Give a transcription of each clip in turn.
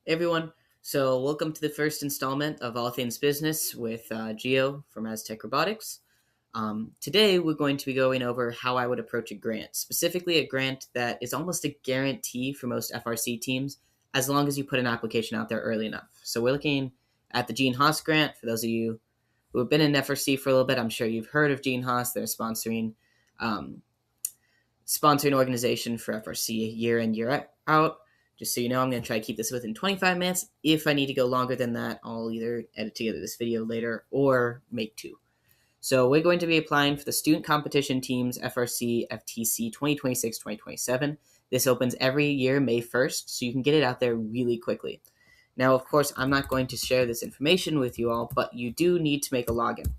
Hey everyone, so welcome to the first installment of All Things Business with Geo from Aztec Robotics. Today we're going to be going over how I would approach a grant, specifically a grant that is almost a guarantee for most FRC teams as long as you put an application out there early enough. So we're looking at the Gene Haas Grant. For those of you who have been in FRC for a little bit, I'm sure you've heard of Gene Haas. They're um, sponsoring organization for FRC year in, year out. Just so you know, I'm going to try to keep this within 25 minutes. If I need to go longer than that, I'll either edit together this video later or make two. So we're going to be applying for the Student Competition Teams FRC FTC 2026-2027. This opens every year, May 1st, so you can get it out there really quickly. Now, of course, I'm not going to share this information with you all, but you do need to make a login.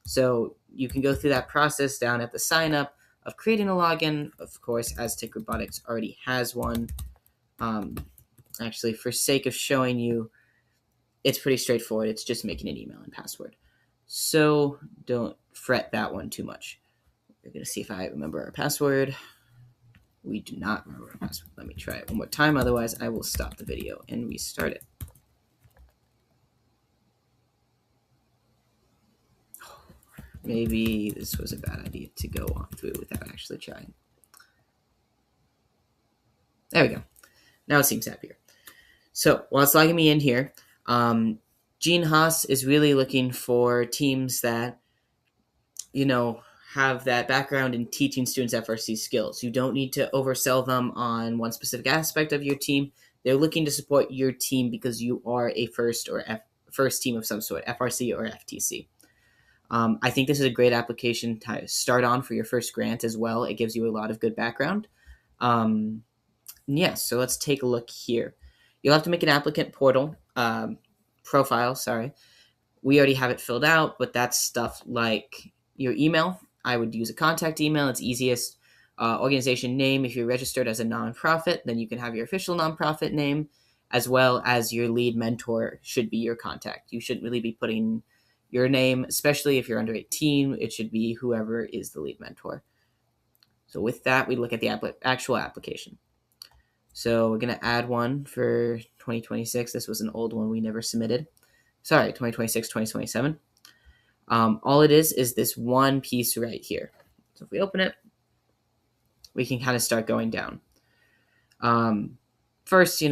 So you can go through that process down at the sign up of creating a login. Of course, Aztec Robotics already has one. Actually, for sake of showing you, it's pretty straightforward. It's just making an email and password. So don't fret that one too much. We're going to see if I remember our password. We do not remember our password. Let me try it one more time. Otherwise, I will stop the video and restart it. Maybe this was a bad idea to go on through without actually trying. There we go. Now it seems happier. So while it's logging me in here, Gene Haas is really looking for teams that, have that background in teaching students FRC skills. You don't need to oversell them on one specific aspect of your team. They're looking to support your team because you are a first team of some sort, FRC or FTC. I think this is a great application to start on for your first grant as well. It gives you a lot of good background. So let's take a look here. You'll have to make an applicant profile. We already have it filled out, but that's stuff like your email. I would use a contact email. It's easiest. Organization name. If you're registered as a nonprofit, then you can have your official nonprofit name, as well as your lead mentor should be your contact. You shouldn't really be putting your name, especially if you're under 18. It should be whoever is the lead mentor. So with that, we look at the actual application. So we're going to add one for 2026. This was an old one we never submitted. 2026, 2027. All it is this one piece right here. So if we open it, we can kind of start going down. First,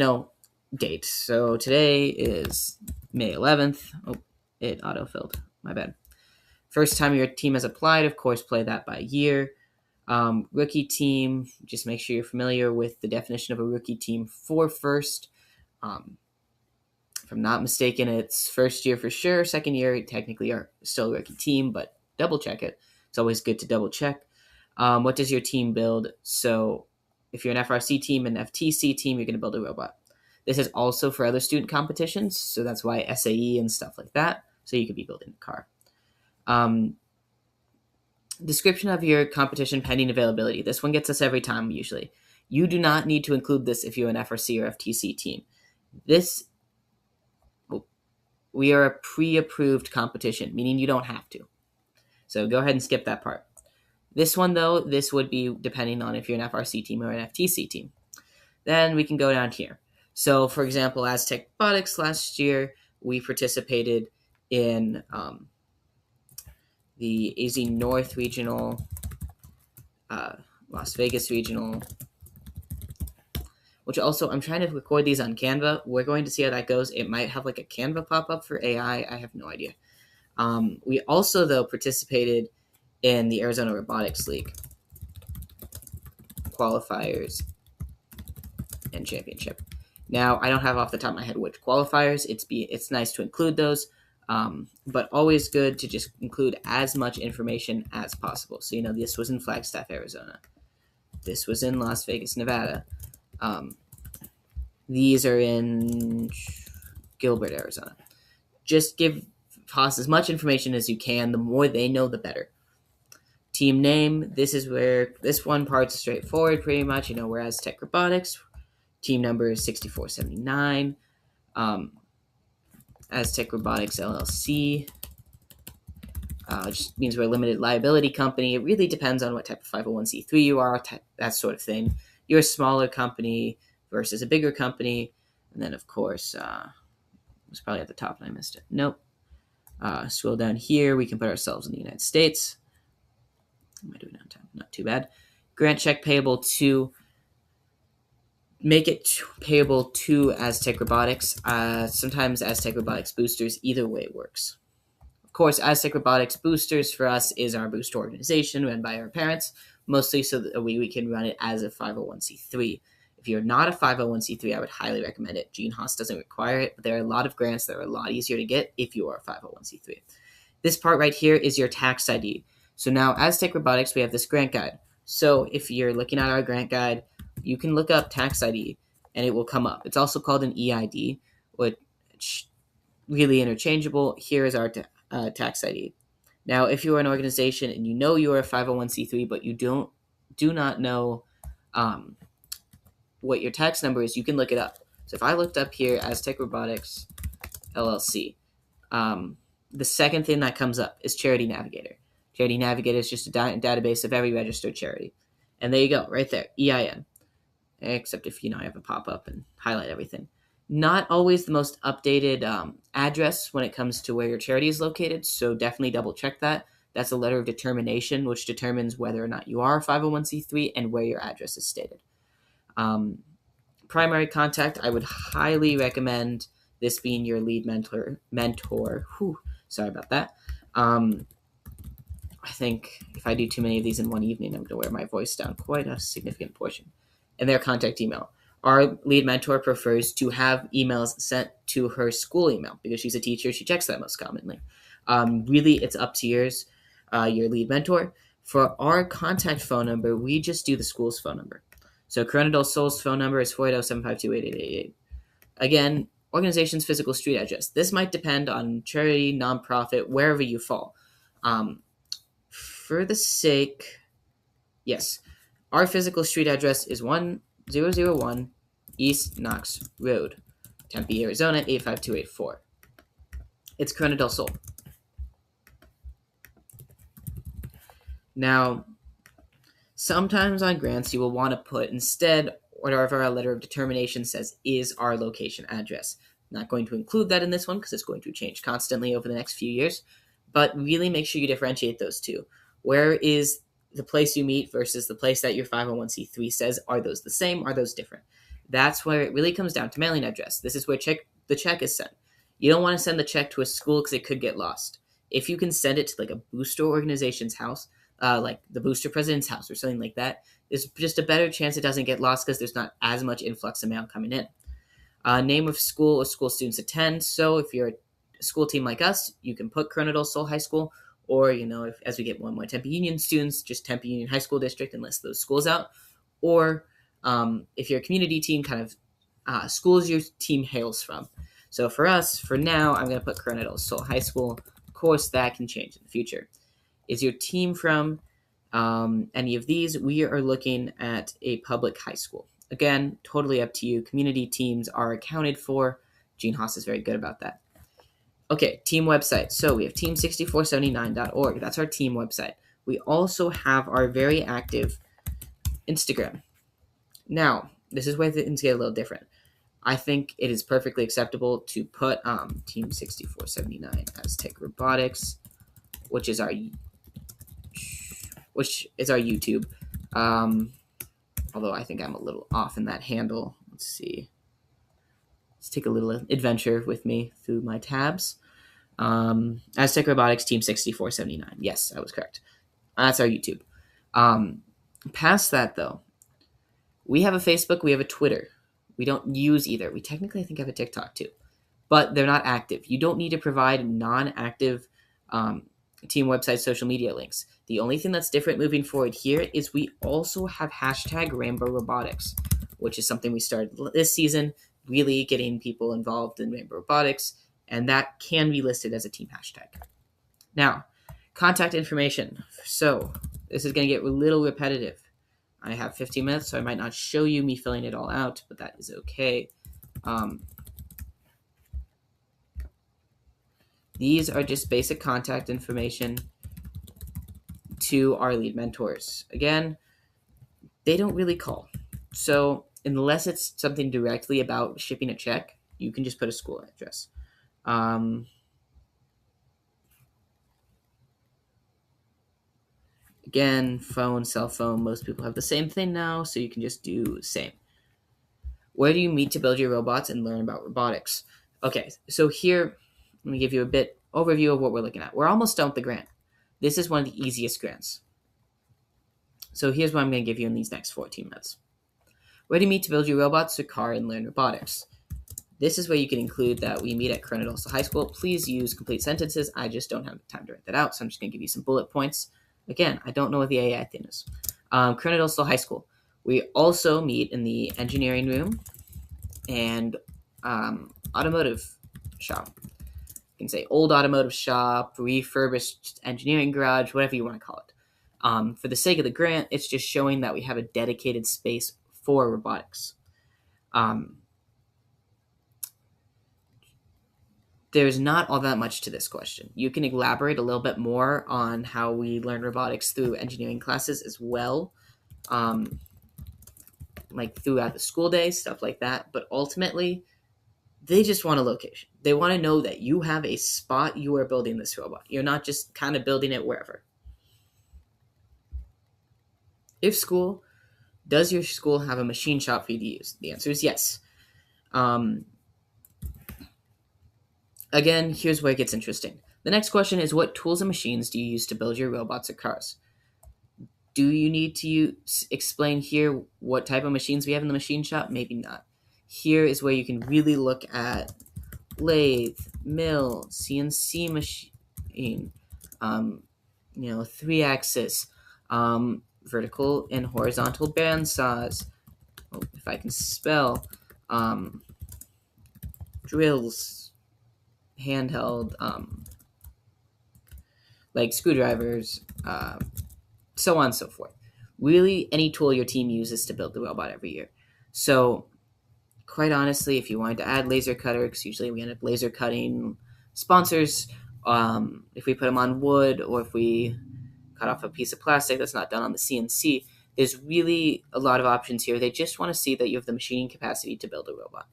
date. So today is May 11th. Oh, it autofilled. My bad. First time your team has applied, of course, play that by year. Rookie team, just make sure you're familiar with the definition of a rookie team for first. If I'm not mistaken, it's first year for sure. Second year, technically, are still a rookie team, but double check it. It's always good to double check. What does your team build? So if you're an FRC team and FTC team, you're going to build a robot. This is also for other student competitions, so that's why SAE and stuff like that. So you could be building a car. Description of your competition pending availability. This one gets us every time usually. You do not need to include this if you're an FRC or FTC team. We are a pre-approved competition, meaning you don't have to. So go ahead and skip that part. This one, though, this would be depending on if you're an FRC team or an FTC team. Then we can go down here. So, for example, Aztec Robotics last year, we participated in the AZ North Regional, Las Vegas Regional, which also, I'm trying to record these on Canva. We're going to see how that goes. It might have like a Canva pop-up for AI. I have no idea. We also, though, participated in the Arizona Robotics League qualifiers and championship. Now, I don't have off the top of my head which qualifiers. It's nice to include those, but always good to just include as much information as possible. So, this was in Flagstaff, Arizona. This was in Las Vegas, Nevada. These are in Gilbert, Arizona. Just give Haas as much information as you can. The more they know, the better. Team name, this is where this one part's straightforward pretty much. We're Aztec Robotics. Team number is 6479. Aztec Robotics LLC. Just means we're a limited liability company. It really depends on what type of 501c3 you are, that sort of thing. You're a smaller company versus a bigger company. And then, of course, it was probably at the top and I missed it. Nope. Scroll down here. We can put ourselves in the United States. Am I doing it on time? Not too bad. Grant check payable to, make it payable to Aztec Robotics. Sometimes Aztec Robotics boosters. Either way works. Of course, Aztec Robotics boosters for us is our booster organization run by our parents, mostly so that we can run it as a 501c3. If you're not a 501c3, I would highly recommend it. Gene Haas doesn't require it, but there are a lot of grants that are a lot easier to get if you are a 501c3. This part right here is your tax ID. So now, Aztec Robotics, we have this grant guide. So if you're looking at our grant guide, you can look up tax ID, and it will come up. It's also called an EID, which really interchangeable. Here is our tax ID. Now, if you are an organization and you know you are a 501c3, but you do not know what your tax number is, you can look it up. So if I looked up here, Aztec Robotics LLC, the second thing that comes up is Charity Navigator. Charity Navigator is just a database of every registered charity. And there you go, right there, EIN. Except if, I have a pop-up and highlight everything. Not always the most updated address when it comes to where your charity is located, so definitely double-check that. That's a letter of determination, which determines whether or not you are a 501c3 and where your address is stated. Primary contact, I would highly recommend this being your lead mentor. Sorry about that. I think if I do too many of these in one evening, I'm going to wear my voice down quite a significant portion. And their contact email. Our lead mentor prefers to have emails sent to her school email because she's a teacher. She checks that most commonly. Really, it's up to your lead mentor. For our contact phone number, we just do the school's phone number. So Corona del Sol's phone number is 480-752-8888. Again, organization's physical street address. This might depend on charity, nonprofit, wherever you fall. For the sake, yes, our physical street address is 1001 East Knox Road, Tempe, Arizona, 85284. It's Corona del Sol. Now, sometimes on grants, you will want to put instead whatever our letter of determination says is our location address. I'm not going to include that in this one because it's going to change constantly over the next few years, but really make sure you differentiate those two. Where is the place you meet versus the place that your 501c3 says? Are those the same? Are those different? That's where it really comes down to mailing address. This is where the check is sent. You don't want to send the check to a school because it could get lost. If you can send it to like a booster organization's house, like the booster president's house or something like that, there's just a better chance it doesn't get lost because there's not as much influx of mail coming in. Name of school or school students attend. So if you're a school team like us, you can put Corona del Sol High School, or, as we get more and more Tempe Union students, just Tempe Union High School District and list those schools out. Or if you're a community team, kind of schools your team hails from. So for us, for now, I'm going to put Corona del Sol High School. Of course, that can change in the future. Is your team from any of these? We are looking at a public high school. Again, totally up to you. Community teams are accounted for. Gene Haas is very good about that. Okay, team website. So we have team6479.org. That's our team website. We also have our very active Instagram. Now, this is where things get a little different. I think it is perfectly acceptable to put Team6479 Aztec Robotics, which is our YouTube. Although I think I'm a little off in that handle. Let's see. Let's take a little adventure with me through my tabs. Aztec Robotics Team6479. Yes, I was correct. That's our YouTube. Past that, though, we have a Facebook, we have a Twitter. We don't use either. We technically, I think, have a TikTok, too. But they're not active. You don't need to provide non-active team website social media links. The only thing that's different moving forward here is we also have hashtag Rainbow Robotics, which is something we started this season, really getting people involved in Rainbow Robotics, and that can be listed as a team hashtag. Now, contact information. So this is going to get a little repetitive. I have 15 minutes, so I might not show you me filling it all out, but that is okay. These are just basic contact information to our lead mentors. Again, they don't really call. So unless it's something directly about shipping a check, you can just put a school address. Again, phone, cell phone, most people have the same thing now, so you can just do same. Where do you meet to build your robots and learn about robotics? Okay, so here, let me give you a bit overview of what we're looking at. We're almost done with the grant. This is one of the easiest grants. So here's what I'm going to give you in these next 14 minutes. Where do you meet to build your robots or car and learn robotics? This is where you can include that we meet at Coronado High School. Please use complete sentences. I just don't have time to write that out, so I'm just going to give you some bullet points. Again, I don't know what the AI thing is. Coronado High School. We also meet in the engineering room and automotive shop. You can say old automotive shop, refurbished engineering garage, whatever you want to call it. For the sake of the grant, it's just showing that we have a dedicated space for robotics. There's not all that much to this question. You can elaborate a little bit more on how we learn robotics through engineering classes as well, like throughout the school day, stuff like that. But ultimately, they just want a location. They want to know that you have a spot you are building this robot. You're not just kind of building it wherever. Does your school have a machine shop for you to use? The answer is yes. Again, here's where it gets interesting. The next question is, what tools and machines do you use to build your robots or cars? Do you need to explain here what type of machines we have in the machine shop? Maybe not. Here is where you can really look at lathe, mill, CNC machine, 3-axis, vertical and horizontal band saws. Oh, if I can spell, drills, handheld, like screwdrivers, so on and so forth. Really, any tool your team uses to build the robot every year. So, quite honestly, if you wanted to add laser cutter, because usually we end up laser cutting sponsors, if we put them on wood or if we cut off a piece of plastic that's not done on the CNC, there's really a lot of options here. They just want to see that you have the machining capacity to build a robot.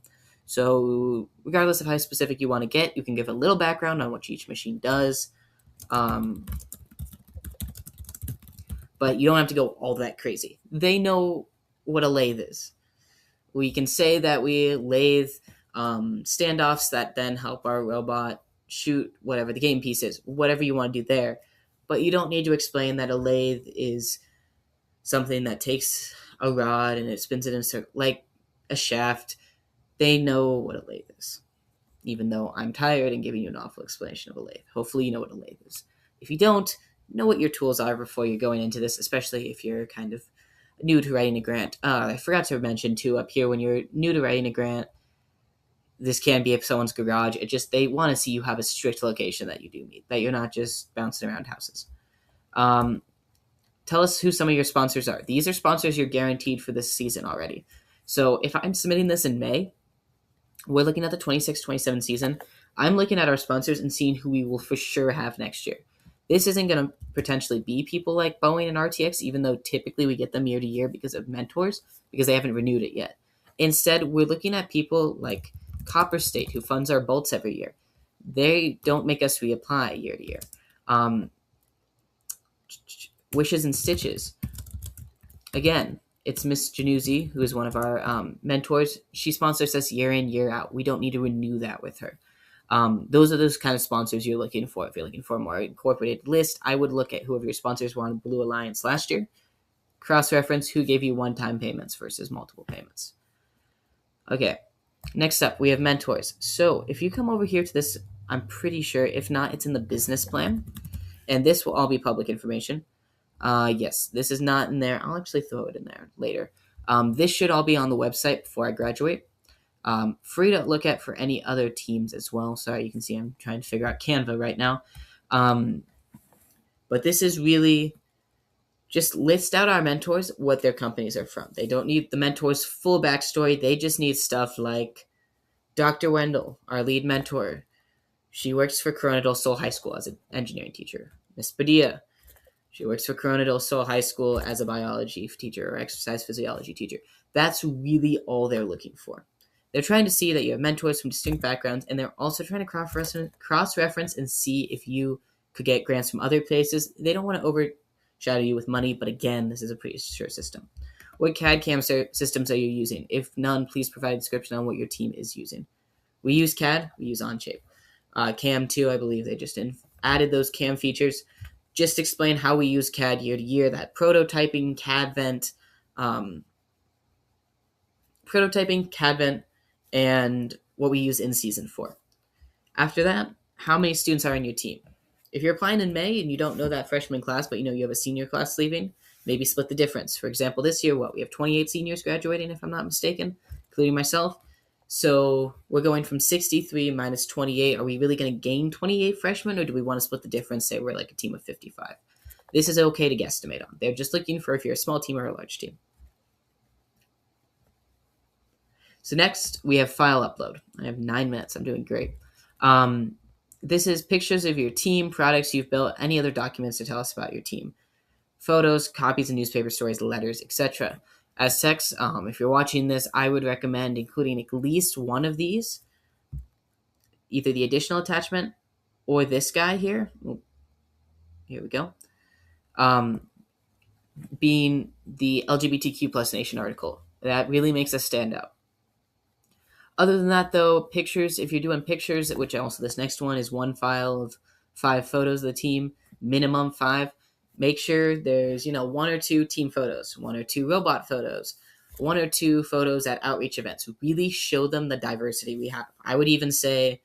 So regardless of how specific you want to get, you can give a little background on what each machine does. But you don't have to go all that crazy. They know what a lathe is. We can say that we lathe standoffs that then help our robot shoot whatever the game piece is, whatever you want to do there. But you don't need to explain that a lathe is something that takes a rod and it spins it in a circle, like a shaft. They know what a lathe is, even though I'm tired and giving you an awful explanation of a lathe. Hopefully you know what a lathe is. If you don't, know what your tools are before you're going into this, especially if you're kind of new to writing a grant. I forgot to mention, too, up here, when you're new to writing a grant, this can be someone's garage. They want to see you have a strict location that you do meet, that you're not just bouncing around houses. Tell us who some of your sponsors are. These are sponsors you're guaranteed for this season already. So if I'm submitting this in May, we're looking at the 26-27 season. I'm looking at our sponsors and seeing who we will for sure have next year. This isn't going to potentially be people like Boeing and RTX, even though typically we get them year to year because of mentors, because they haven't renewed it yet. Instead, we're looking at people like Copper State, who funds our bolts every year. They don't make us reapply year to year. Wishes and Stitches. Again, it's Miss Januzzi, who is one of our mentors. She sponsors us year in, year out. We don't need to renew that with her. Those are those kind of sponsors you're looking for. If you're looking for a more incorporated list, I would look at whoever your sponsors were on Blue Alliance last year. Cross-reference who gave you one-time payments versus multiple payments. Okay, next up, we have mentors. So if you come over here to this, I'm pretty sure, if not, it's in the business plan. And this will all be public information. Yes, this is not in there. I'll actually throw it in there later. This should all be on the website before I graduate. Free to look at for any other teams as well. Sorry, you can see I'm trying to figure out Canva right now. But this is really just list out our mentors, what their companies are from. They don't need the mentors' full backstory. They just need stuff like Dr. Wendell, our lead mentor. She works for Corona del Sol High School as an engineering teacher. Miss Padilla, she works for Corona del Sol High School as a biology teacher or exercise physiology teacher. That's really all they're looking for. They're trying to see that you have mentors from distinct backgrounds, and they're also trying to cross-reference and see if you could get grants from other places. They don't want to overshadow you with money, but again, this is a pretty sure system. What CAD CAM systems are you using? If none, please provide a description on what your team is using. We use CAD, we use Onshape. CAM 2, I believe they just added those CAM features. Just explain how we use CAD year to year, that prototyping, CAD vent, and what we use in season 4. After that, how many students are in your team? If you're applying in May and you don't know that freshman class, but you know you have a senior class leaving, maybe split the difference. For example, this year, we have 28 seniors graduating, if I'm not mistaken, including myself. So we're going from 63 minus 28. Are we really going to gain 28 freshmen, or do we want to split the difference, say we're like a team of 55? This is okay to guesstimate on. They're just looking for if you're a small team or a large team. So next, we have file upload. I have 9 minutes. I'm doing great. This is pictures of your team, products you've built, any other documents to tell us about your team. Photos, copies of newspaper stories, letters, etc. As techs, if you're watching this, I would recommend including at least one of these, either the additional attachment or this guy here. Here we go. Being the LGBTQ plus nation article. That really makes us stand out. Other than that, though, pictures, if you're doing pictures, which also this next one is one file of 5 photos of the team, minimum 5, make sure there's, 1 or 2 team photos, 1 or 2 robot photos, 1 or 2 photos at outreach events. Really show them the diversity we have. I would even say,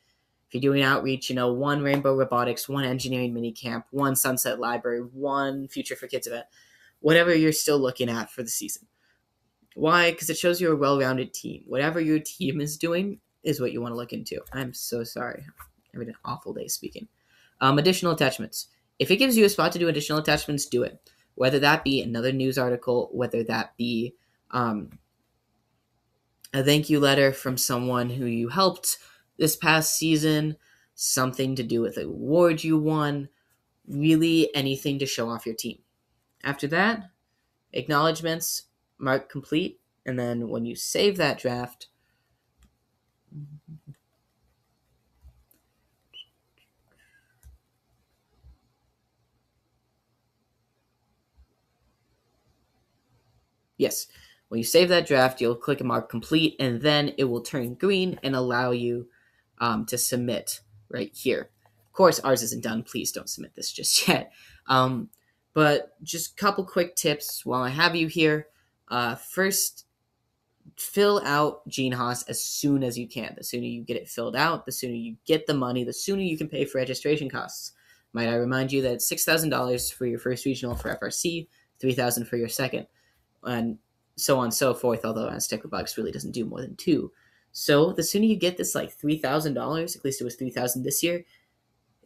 if you're doing outreach, 1 Rainbow Robotics, 1 engineering mini camp, 1 Sunset Library, 1 Future for Kids event, whatever you're still looking at for the season. Why? Because it shows you're a well-rounded team. Whatever your team is doing is what you want to look into. I'm so sorry. I'm having an awful day speaking. Additional attachments. If it gives you a spot to do additional attachments, do it. Whether that be another news article, whether that be a thank you letter from someone who you helped this past season, something to do with an award you won, really anything to show off your team. After that, acknowledgements, mark complete, and then when you save that draft, when you save that draft, you'll click mark complete, and then it will turn green and allow you to submit right here. Of course, ours isn't done. Please don't submit this just yet. But just a couple quick tips while I have you here. First, fill out Gene Haas as soon as you can. The sooner you get it filled out, the sooner you get the money, the sooner you can pay for registration costs. Might I remind you that it's $6,000 for your first regional for FRC, $3,000 for your second, and so on and so forth, although Aztec Robotics really doesn't do more than 2. So the sooner you get this like $3,000, at least it was $3,000 this year,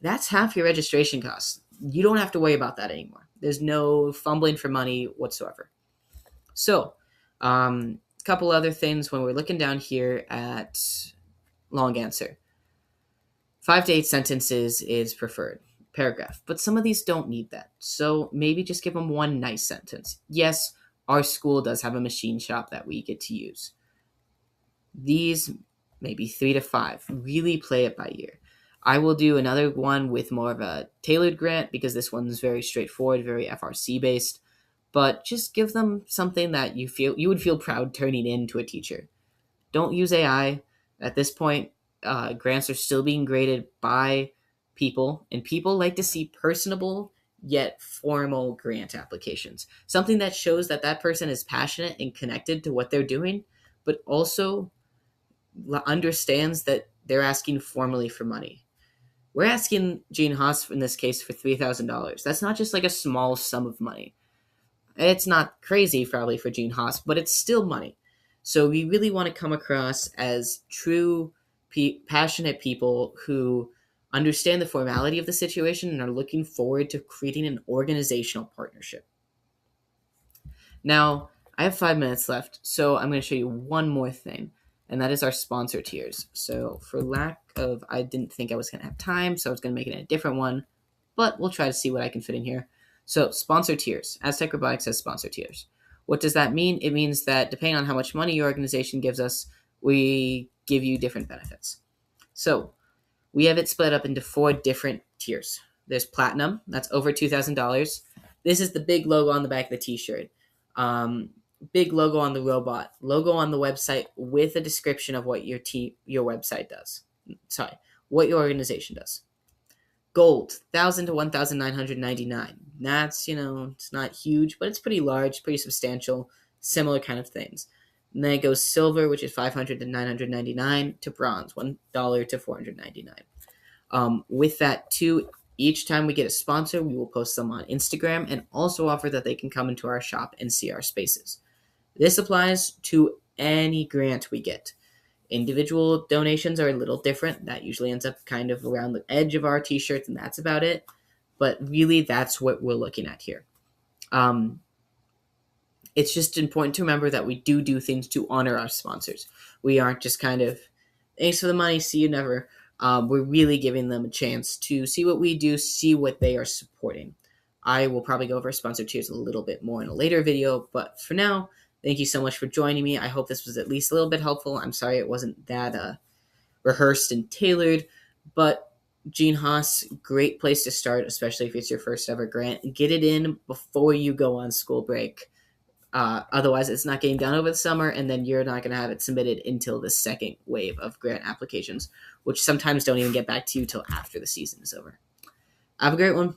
that's half your registration costs. You don't have to worry about that anymore. There's no fumbling for money whatsoever. So, a couple other things when we're looking down here at long answer. 5 to 8 sentences is preferred. Paragraph. But some of these don't need that. So maybe just give them 1 nice sentence. Yes, our school does have a machine shop that we get to use. These, maybe 3 to 5. Really play it by ear. I will do another one with more of a tailored grant because this one's very straightforward, very FRC based. But just give them something that you would feel proud turning in to a teacher. Don't use AI. At this point, grants are still being graded by people, and people like to see personable yet formal grant applications. Something that shows that that person is passionate and connected to what they're doing, but also understands that they're asking formally for money. We're asking Gene Haas, in this case, for $3,000. That's not just like a small sum of money. It's not crazy, probably, for Gene Haas, but it's still money. So we really want to come across as true, passionate people who understand the formality of the situation and are looking forward to creating an organizational partnership. Now, I have 5 minutes left, so I'm going to show you one more thing, and that is our sponsor tiers. So for lack of, I didn't think I was going to have time, so I was going to make it a different one, but we'll try to see what I can fit in here. So sponsor tiers. Aztec Robotics has sponsor tiers. What does that mean? It means that depending on how much money your organization gives us, we give you different benefits. So we have it split up into 4 different tiers. There's platinum, that's over $2,000. This is the big logo on the back of the t-shirt. Big logo on the robot, logo on the website with a description of what your website does. Sorry, what your organization does. Gold, 1,000 to 1,999. That's, it's not huge, but it's pretty large, pretty substantial, similar kind of things. And then it goes silver, which is 500 to 999, to bronze, $1 to 499. With that, too, each time we get a sponsor, we will post them on Instagram and also offer that they can come into our shop and see our spaces. This applies to any grant we get. Individual donations are a little different. That usually ends up kind of around the edge of our t-shirts, and that's about it. But really, that's what we're looking at here. It's just important to remember that we do things to honor our sponsors. We aren't just kind of, thanks for the money, see you never. We're really giving them a chance to see what we do, see what they are supporting. I will probably go over sponsor tiers a little bit more in a later video, but for now, thank you so much for joining me. I hope this was at least a little bit helpful. I'm sorry it wasn't that rehearsed and tailored, but Gene Haas, great place to start, especially if it's your first ever grant. Get it in before you go on school break. Otherwise, it's not getting done over the summer, and then you're not going to have it submitted until the second wave of grant applications, which sometimes don't even get back to you till after the season is over. Have a great one.